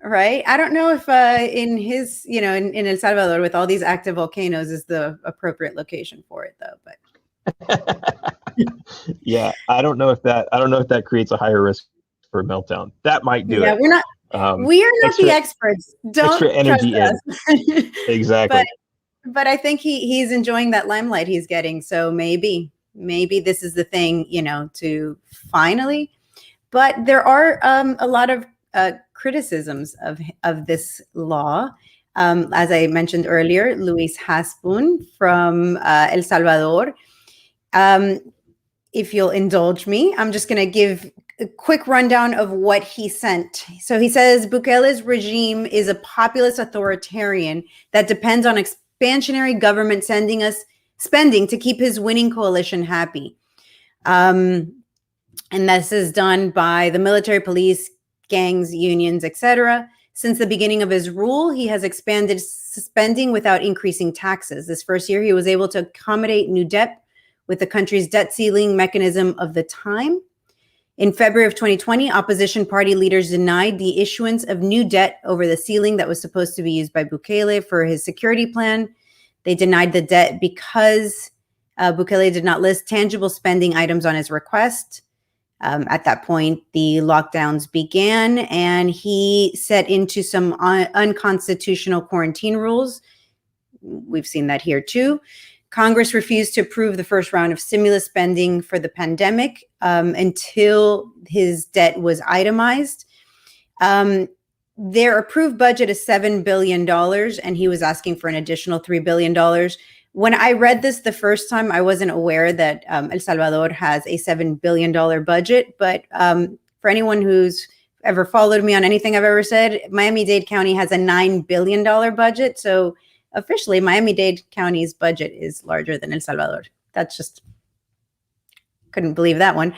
Right? I don't know if in his, in El Salvador with all these active volcanoes is the appropriate location for it, though. But yeah, I don't know if that creates a higher risk for a meltdown. That might do it. We are not the experts. Don't extra energy trust us. Exactly. But I think he's enjoying that limelight he's getting. So maybe this is the thing, to finally. But there are a lot of criticisms of this law. As I mentioned earlier, Luis Haspun from El Salvador. If you'll indulge me, I'm just going to give a quick rundown of what he sent. So he says Bukele's regime is a populist authoritarian that depends on expansionary government spending to keep his winning coalition happy. And this is done by the military, police, gangs, unions, etc. Since the beginning of his rule, he has expanded spending without increasing taxes. This first year, he was able to accommodate new debt with the country's debt ceiling mechanism of the time. In February of 2020, opposition party leaders denied the issuance of new debt over the ceiling that was supposed to be used by Bukele for his security plan. They denied the debt because Bukele did not list tangible spending items on his request. At that point, the lockdowns began, and he set into some unconstitutional quarantine rules. We've seen that here too. Congress refused to approve the first round of stimulus spending for the pandemic until his debt was itemized. Their approved budget is $7 billion, and he was asking for an additional $3 billion. When I read this the first time, I wasn't aware that El Salvador has a $7 billion budget. But for anyone who's ever followed me on anything I've ever said, Miami-Dade County has a $9 billion budget. So officially, Miami-Dade County's budget is larger than El Salvador. That's just, couldn't believe that one.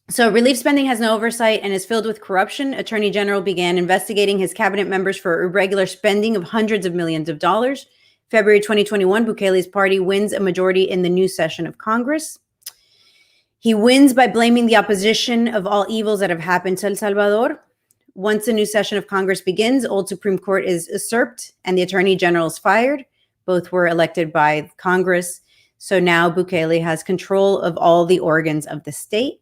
So relief spending has no oversight and is filled with corruption. Attorney General began investigating his cabinet members for irregular spending of hundreds of millions of dollars. February 2021, Bukele's party wins a majority in the new session of Congress. He wins by blaming the opposition of all evils that have happened to El Salvador. Once a new session of Congress begins, old Supreme Court is usurped and the Attorney General is fired. Both were elected by Congress. So now Bukele has control of all the organs of the state.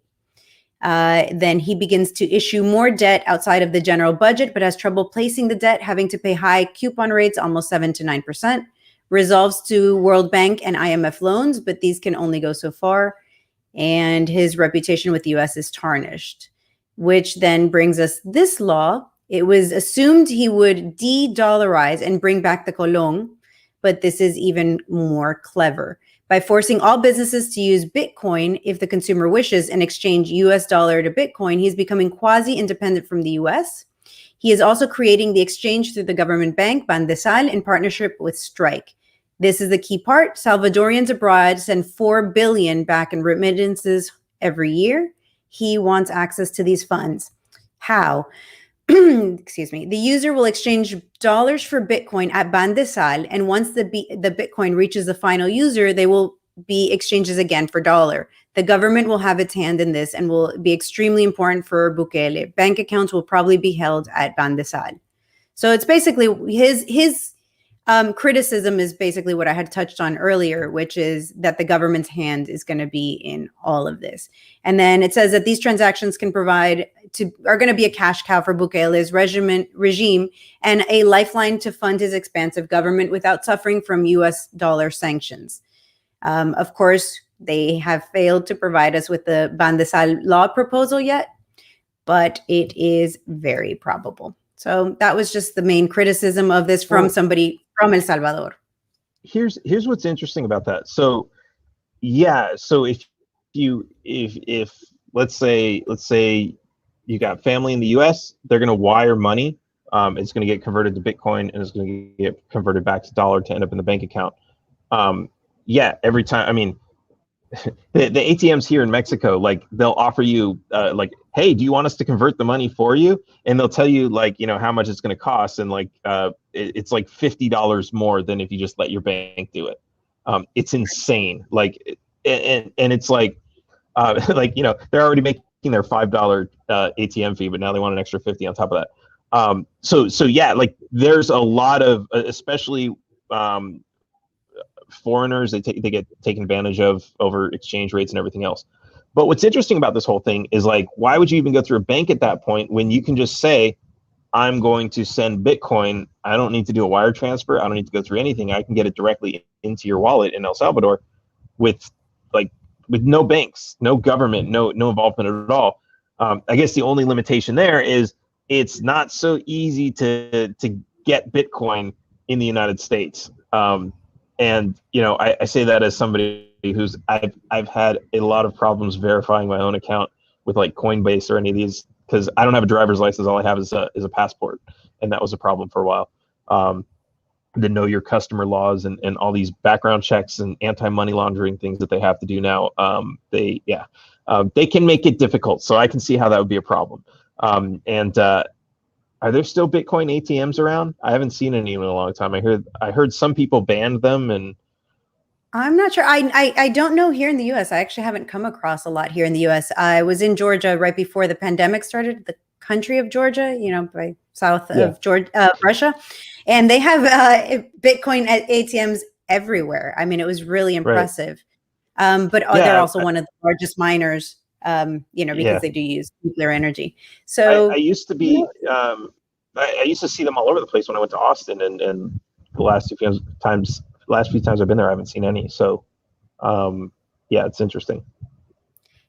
Then he begins to issue more debt outside of the general budget, but has trouble placing the debt, having to pay high coupon rates, almost 7 to 9%. Resolves to World Bank and IMF loans, but these can only go so far. And his reputation with the U.S. is tarnished, which then brings us this law. It was assumed he would de-dollarize and bring back the colón, but this is even more clever. By forcing all businesses to use Bitcoin if the consumer wishes and exchange US dollar to Bitcoin, he's becoming quasi-independent from the US. He is also creating the exchange through the government bank, Bandesal, in partnership with Strike. This is the key part. Salvadorians abroad send $4 billion back in remittances every year. He wants access to these funds. How? Excuse me. The user will exchange dollars for Bitcoin at Bandesal, and once the Bitcoin reaches the final user, they will be exchanges again for dollar. The government will have its hand in this and will be extremely important for Bukele. Bank accounts will probably be held at Bandesal. So it's basically his criticism is basically what I had touched on earlier, which is that the government's hand is going to be in all of this. And then it says that these transactions are going to be a cash cow for Bukele's regime and a lifeline to fund his expansive government without suffering from US dollar sanctions. Of course, they have failed to provide us with the Bandesal law proposal yet, but it is very probable. So that was just the main criticism of this from somebody from El Salvador. Here's what's interesting about that. So yeah, so if let's say you got family in the US, they're going to wire money. It's going to get converted to Bitcoin and it's going to get converted back to dollar to end up in the bank account. Yeah, every time. I mean, the ATMs here in Mexico, like they'll offer you like, hey, do you want us to convert the money for you? And they'll tell you like, how much it's going to cost. And like, it's like $50 more than if you just let your bank do it. It's insane. Like, and it's like, they're already making their $5 ATM fee, but now they want an extra 50 on top of that. So yeah, like there's a lot of, especially foreigners, they get taken advantage of over exchange rates and everything else. But what's interesting about this whole thing is like, why would you even go through a bank at that point when you can just say, I'm going to send Bitcoin. I don't need to do a wire transfer. I don't need to go through anything. I can get it directly into your wallet in El Salvador with no banks, no government, no involvement at all. I guess the only limitation there is it's not so easy to get Bitcoin in the United States. And I say that as somebody who's I've had a lot of problems verifying my own account with like Coinbase or any of these, because I don't have a driver's license. All I have is a passport, and that was a problem for a while. the know your customer laws and all these background checks and anti-money laundering things that they have to do now, they can make it difficult. So I can see how that would be a problem. Are there still Bitcoin ATMs around? I haven't seen any in a long time. I heard some people banned them, and I'm not sure. I don't know here in the US. I actually haven't come across a lot here in the US. I was in Georgia right before the pandemic started, the country of Georgia, by south of Georgia, Russia. And they have Bitcoin ATMs everywhere. I mean, it was really impressive. But they're also one of the largest miners, because they do use nuclear energy. So I used to be, I used to see them all over the place when I went to Austin, and the last few times I've been there, I haven't seen any. So, it's interesting.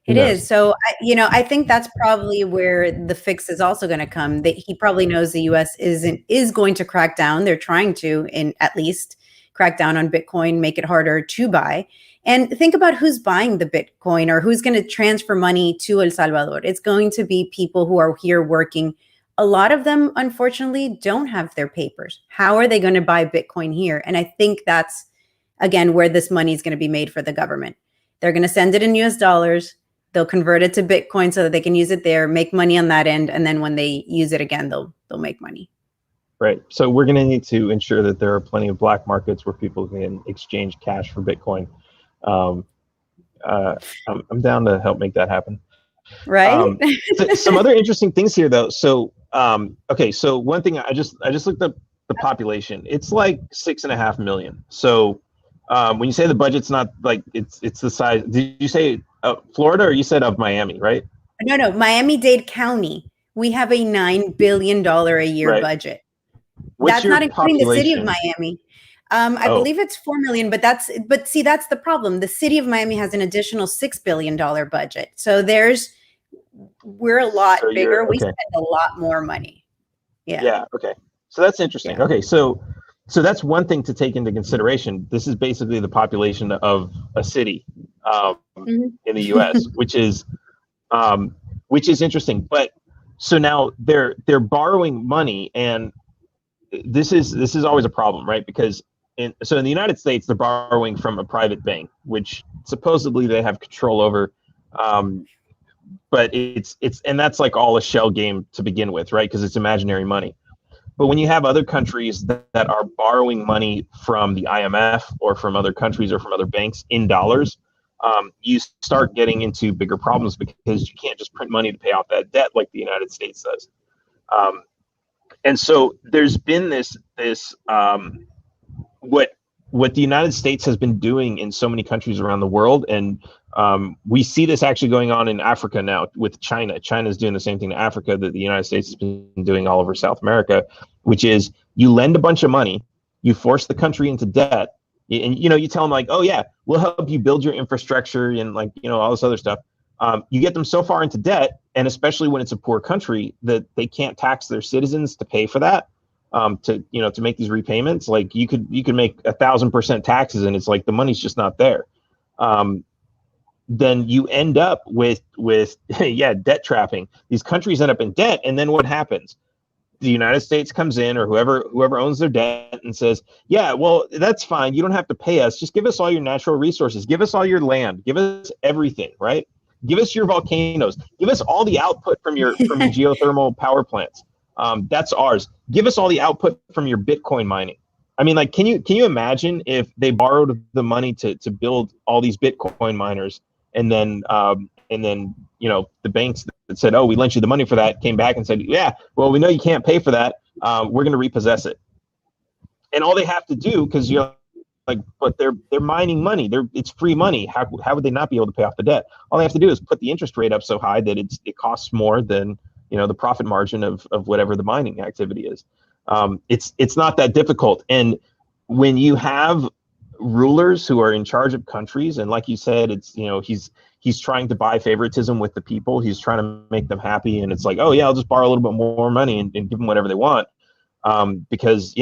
It is. So, I think that's probably where the fix is also going to come. He probably knows the U.S. is going to crack down. They're trying to, at least, crack down on Bitcoin, make it harder to buy. And think about who's buying the Bitcoin or who's going to transfer money to El Salvador. It's going to be people who are here working. A lot of them, unfortunately, don't have their papers. How are they going to buy Bitcoin here? And I think that's, again, where this money is going to be made for the government. They're going to send it in US dollars. They'll convert it to Bitcoin so that they can use it there, make money on that end. And then when they use it again, they'll make money. Right. So we're going to need to ensure that there are plenty of black markets where people can exchange cash for Bitcoin. I'm down to help make that happen. Right. Some other interesting things here, though. So, so one thing I just looked up the population. It's like 6.5 million. So, when you say the budget's not like it's the size, did you say Florida, or you said of Miami, right? No, Miami-Dade County. We have a $9 billion a year budget. That's not including the city of Miami. I believe it's 4 million, but see, that's the problem. The city of Miami has an additional $6 billion budget. So we're a lot bigger. We spend a lot more money. Yeah. Yeah. Okay. So that's interesting. Yeah. Okay. So that's one thing to take into consideration. This is basically the population of a city in the U.S., which is interesting. But so now they're borrowing money, and this is always a problem, right? Because in the United States, they're borrowing from a private bank, which supposedly they have control over. But it's and that's like all a shell game to begin with, right? Because it's imaginary money. But when you have other countries that are borrowing money from the IMF or from other countries or from other banks in dollars, you start getting into bigger problems because you can't just print money to pay off that debt like the United States does. And so there's been this what the United States has been doing in so many countries around the world, and we see this actually going on in Africa now with China. China's doing the same thing to Africa that the United States has been doing all over South America, which is you lend a bunch of money, you force the country into debt, and you tell them like, oh yeah, we'll help you build your infrastructure and all this other stuff. You get them so far into debt, and especially when it's a poor country, that they can't tax their citizens to pay for that. To make these repayments, like you could make 1,000% taxes, and it's like the money's just not there. Then you end up with debt trapping. These countries end up in debt, and then what happens? The United States comes in, or whoever owns their debt, and says, yeah, well, that's fine. You don't have to pay us. Just give us all your natural resources. Give us all your land. Give us everything, right? Give us your volcanoes. Give us all the output from your geothermal power plants. That's ours. Give us all the output from your Bitcoin mining. I mean, like, can you imagine if they borrowed the money to build all these Bitcoin miners, and then the banks that said, oh, we lent you the money for that, came back and said, yeah, well, we know you can't pay for that. We're going to repossess it. And all they have to do, because you're like, but they're mining money. It's free money. How would they not be able to pay off the debt? All they have to do is put the interest rate up so high that it costs more than the profit margin of whatever the mining activity is. It's not that difficult. And when you have rulers who are in charge of countries, and like you said, it's he's trying to buy favoritism with the people. He's trying to make them happy, and it's like, oh yeah, I'll just borrow a little bit more money and give them whatever they want, because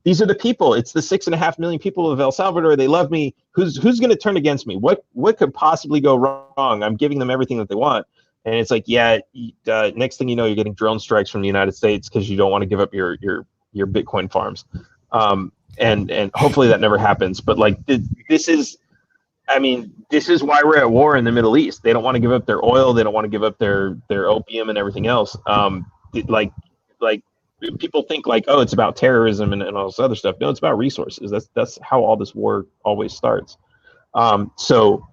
these are the people. It's the 6.5 million people of El Salvador. They love me. Who's going to turn against me? What could possibly go wrong? I'm giving them everything that they want. And it's like, yeah, next thing you know, you're getting drone strikes from the United States because you don't want to give up your Bitcoin farms. and hopefully that never happens. But like this is, I mean, this is why we're at war in the Middle East. They don't want to give up their oil. They don't want to give up their opium and everything else. Like people think like, oh, it's about terrorism and all this other stuff. No, it's about resources. That's how all this war always starts. So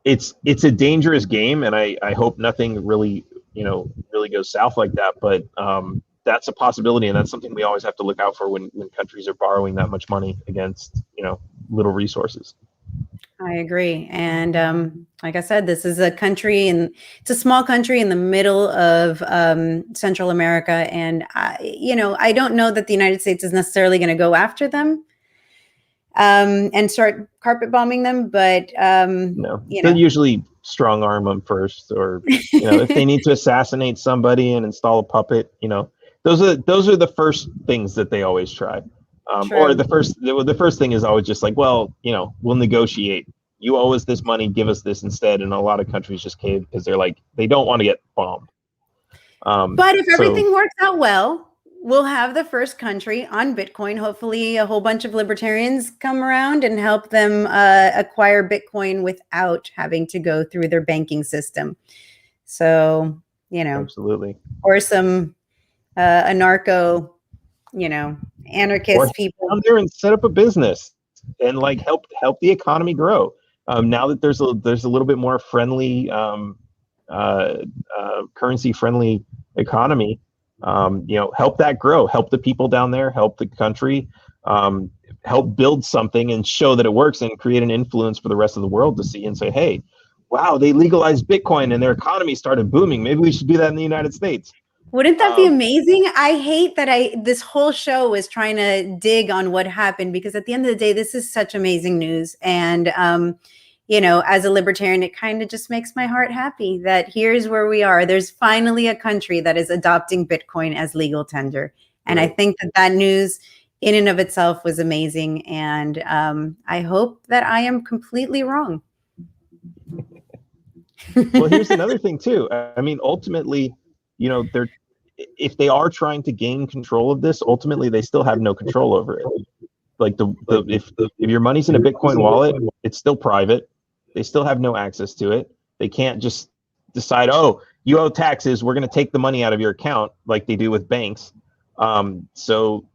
it's a dangerous game, and I hope nothing really goes south like that. But that's a possibility, and that's something we always have to look out for when countries are borrowing that much money against little resources. I agree. And like I said, this is a country, and it's a small country in the middle of Central America. And, I don't know that the United States is necessarily going to go after them and start carpet bombing them. But, no, they'll usually strong arm them first, or, if they need to assassinate somebody and install a puppet, those are the first things that they always try. Or the first thing is always just like, well, we'll negotiate. You owe us this money, give us this instead. And a lot of countries just cave because they're like, they don't want to get bombed. But if everything works out well, we'll have the first country on Bitcoin. Hopefully a whole bunch of libertarians come around and help them acquire Bitcoin without having to go through their banking system. So, absolutely. Or some anarcho, anarchist or people come there and set up a business and like help the economy grow. Now that there's a little bit more friendly currency friendly economy, help that grow, help the people down there, help the country, help build something and show that it works, and create an influence for the rest of the world to see and say, hey, wow, they legalized Bitcoin and their economy started booming. Maybe we should do that in the United States. Wouldn't that be amazing? I hate that this whole show was trying to dig on what happened, because at the end of the day, this is such amazing news. And, as a libertarian, it kind of just makes my heart happy that here's where we are. There's finally a country that is adopting Bitcoin as legal tender. And right. I think that news in and of itself was amazing. And I hope that I am completely wrong. Well, here's another thing too. I mean, ultimately, if they are trying to gain control of this, ultimately they still have no control over it. Like if your money's in a Bitcoin wallet, it's still private. They still have no access to it. They can't just decide, oh, you owe taxes, we're going to take the money out of your account like they do with banks. So,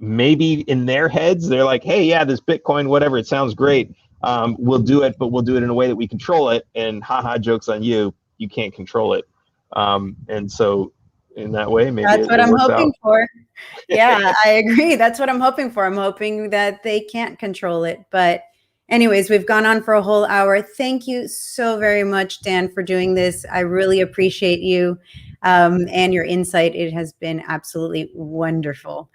maybe in their heads, they're like, hey, yeah, this Bitcoin, whatever, it sounds great. We'll do it, but we'll do it in a way that we control it. And haha, joke's on you. You can't control it. And so in that way, maybe that's what I'm hoping for. Yeah, I agree. That's what I'm hoping for. I'm hoping that they can't control it. But anyways, we've gone on for a whole hour. Thank you so very much, Dan, for doing this. I really appreciate you and your insight. It has been absolutely wonderful.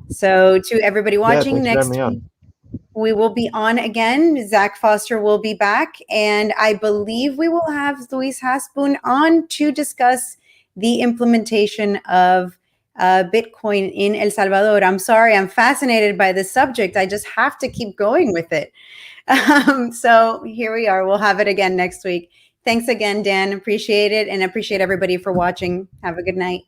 So to everybody watching, next week, we will be on again. Zach Foster will be back. And I believe we will have Luis Hasbun on to discuss the implementation of Bitcoin in El Salvador. I'm sorry, I'm fascinated by this subject. I just have to keep going with it. So here we are. We'll have it again next week. Thanks again, Dan. Appreciate it. And appreciate everybody for watching. Have a good night.